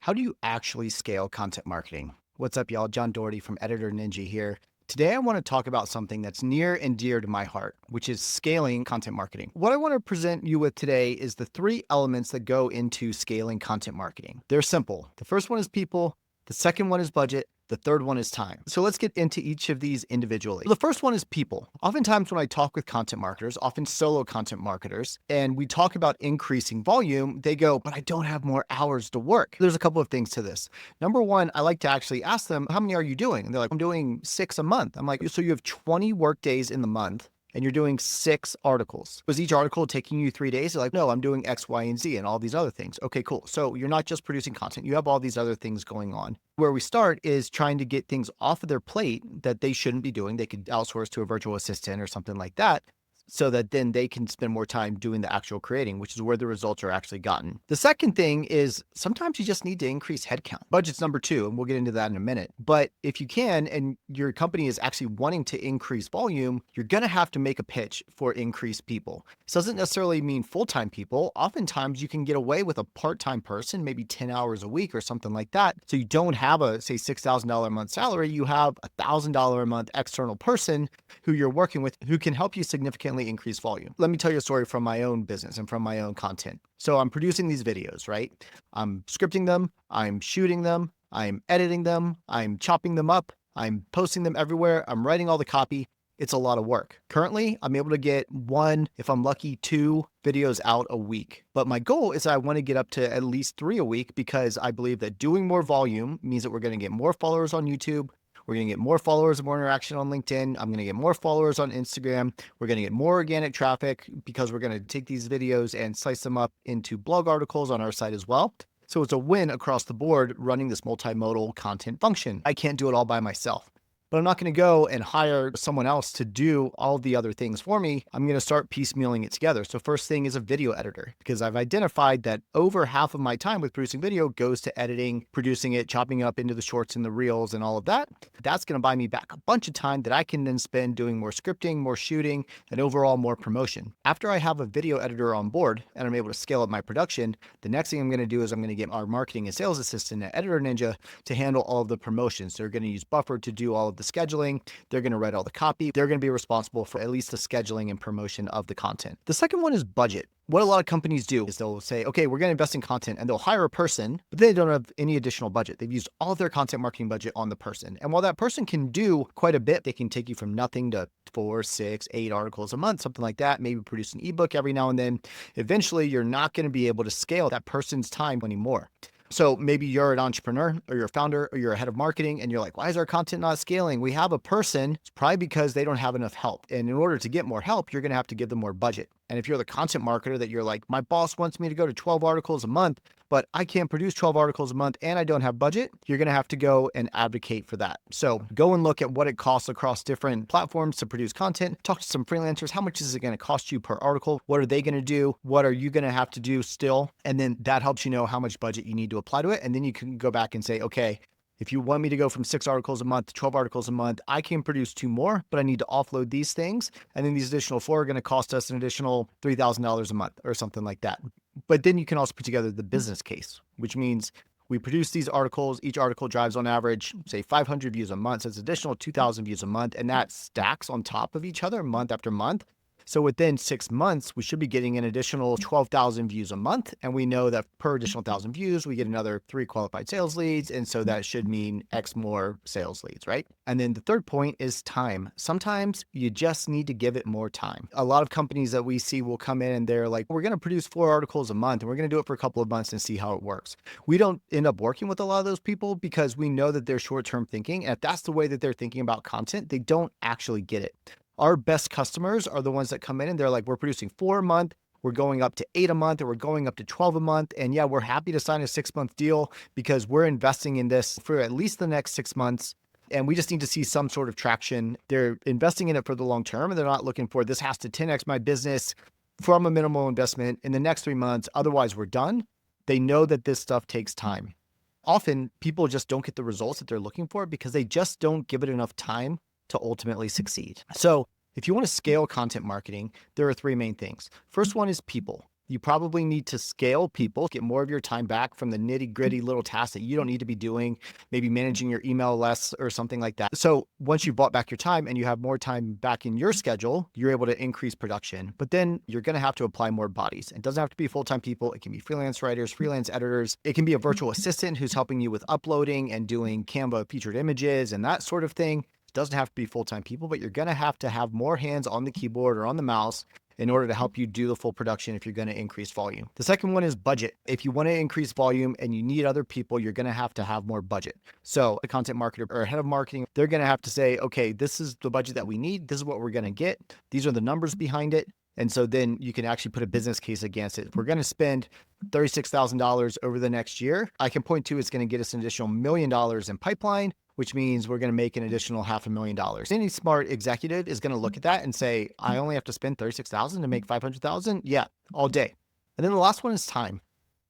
How do you actually scale content marketing? What's up, y'all? John Doherty from EditorNinja here. Today, I want to talk about something that's near and dear to my heart, which is scaling content marketing. What I want to present you with today is the three elements that go into scaling content marketing. They're simple. The first one is people. The second one is budget. The third one is time. So let's get into each of these individually. The first one is people. Oftentimes when I talk with content marketers, often solo content marketers, and we talk about increasing volume, they go, but I don't have more hours to work. There's a couple of things to this. Number one, I like to actually ask them, how many are you doing? And they're like, I'm doing 6 a month. I'm like, so you have 20 work days in the month and you're doing 6 articles. Was each article taking you 3 days? They're like, no, I'm doing X, Y, and Z and all these other things. Okay, cool. So you're not just producing content, you have all these other things going on. Where we start is trying to get things off of their plate that they shouldn't be doing. They could outsource to a virtual assistant or something like that, so that then they can spend more time doing the actual creating, which is where the results are actually gotten. The second thing is sometimes you just need to increase headcount. Budget's number two, and we'll get into that in a minute. But if you can, and your company is actually wanting to increase volume, you're going to have to make a pitch for increased people. This doesn't necessarily mean full-time people. Oftentimes you can get away with a part-time person, maybe 10 hours a week or something like that. So you don't have a, say, $6,000 a month salary. You have a $1,000 a month external person who you're working with who can help you significantly increase volume. Let me tell you a story from my own business and from my own content. So I'm producing these videos, right? I'm scripting them, I'm shooting them, I'm editing them, I'm chopping them up, I'm posting them everywhere, I'm writing all the copy. It's a lot of work. Currently, I'm able to get 1, if I'm lucky, 2 videos out a week. But my goal is I want to get up to at least 3 a week because I believe that doing more volume means that we're going to get more followers on YouTube. We're going to get more followers and more interaction on LinkedIn. I'm going to get more followers on Instagram. We're going to get more organic traffic because we're going to take these videos and slice them up into blog articles on our site as well. So it's a win across the board running this multimodal content function. I can't do it all by myself. But I'm not going to go and hire someone else to do all the other things for me. I'm going to start piecemealing it together. So first thing is a video editor, because I've identified that over half of my time with producing video goes to editing, producing it, chopping up into the shorts and the reels and all of that. That's going to buy me back a bunch of time that I can then spend doing more scripting, more shooting, and overall more promotion. After I have a video editor on board and I'm able to scale up my production, the next thing I'm going to do is I'm going to get our marketing and sales assistant at EditorNinja to handle all of the promotions. They're going to use Buffer to do all of the scheduling. They're going to write all the copy. They're going to be responsible for at least the scheduling and promotion of the content. The second one is budget. What a lot of companies do is they'll say, okay, we're going to invest in content, and they'll hire a person, but they don't have any additional budget. They've used all of their content marketing budget on the person. And while that person can do quite a bit, they can take you from nothing to 4, 6, 8 articles a month, something like that, maybe produce an ebook every now and then. Eventually, you're not going to be able to scale that person's time anymore. So maybe you're an entrepreneur or you're a founder or you're a head of marketing and you're like, why is our content not scaling? We have a person. It's probably because they don't have enough help. And in order to get more help, you're going to have to give them more budget. And if you're the content marketer that you're like, my boss wants me to go to 12 articles a month, but I can't produce 12 articles a month and I don't have budget, you're going to have to go and advocate for that. So go and look at what it costs across different platforms to produce content. Talk to some freelancers. How much is it going to cost you per article? What are they going to do? What are you going to have to do still? And then that helps you know how much budget you need to apply to it. And then you can go back and say, okay, if you want me to go from 6 articles a month to 12 articles a month, I can produce 2 more, but I need to offload these things. And then these additional 4 are going to cost us an additional $3,000 a month or something like that. But then you can also put together the business case, which means we produce these articles. Each article drives on average, say 500 views a month. So it's additional 2,000 views a month. And that stacks on top of each other month after month. So within 6 months, we should be getting an additional 12,000 views a month. And we know that per additional 1,000 views, we get another 3 qualified sales leads. And so that should mean X more sales leads, right? And then the third point is time. Sometimes you just need to give it more time. A lot of companies that we see will come in and they're like, we're going to produce 4 articles a month and we're going to do it for a couple of months and see how it works. We don't end up working with a lot of those people because we know that they're short-term thinking. And if that's the way that they're thinking about content, they don't actually get it. Our best customers are the ones that come in and they're like, we're producing 4 a month, we're going up to 8 a month, or we're going up to 12 a month. And yeah, we're happy to sign a 6-month deal because we're investing in this for at least the next 6 months. And we just need to see some sort of traction. They're investing in it for the long term and they're not looking for this has to 10x my business from a minimal investment in the next 3 months. Otherwise, we're done. They know that this stuff takes time. Often people just don't get the results that they're looking for because they just don't give it enough time to ultimately succeed. So if you want to scale content marketing, there are 3 main things. First one is people. You probably need to scale people, get more of your time back from the nitty gritty little tasks that you don't need to be doing, maybe managing your email less or something like that. So once you bought back your time and you have more time back in your schedule, you're able to increase production. But then you're going to have to apply more bodies. It doesn't have to be full-time people. It can be freelance writers, freelance editors. It can be a virtual assistant who's helping you with uploading and doing Canva featured images and that sort of thing. It doesn't have to be full-time people, but you're going to have more hands on the keyboard or on the mouse in order to help you do the full production if you're going to increase volume. The second one is budget. If you want to increase volume and you need other people, you're going to have more budget. So a content marketer or a head of marketing, they're going to have to say, okay, this is the budget that we need. This is what we're going to get. These are the numbers behind it. And so then you can actually put a business case against it. If we're going to spend $36,000 over the next year, I can point to it's going to get us an additional $1 million in pipeline, which means we're going to make an additional $500,000. Any smart executive is going to look at that and say, I only have to spend $36,000 to make $500,000. Yeah, all day. And then the last one is time.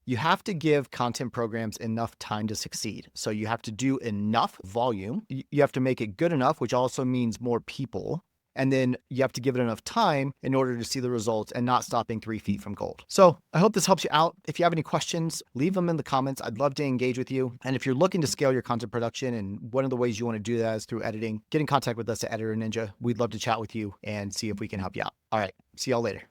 You have to give content programs enough time to succeed. So you have to do enough volume. You have to make it good enough, which also means more people. And then you have to give it enough time in order to see the results and not stopping 3 feet from gold. So I hope this helps you out. If you have any questions, leave them in the comments. I'd love to engage with you. And if you're looking to scale your content production, and one of the ways you want to do that is through editing, get in contact with us at EditorNinja. We'd love to chat with you and see if we can help you out. All right. See y'all later.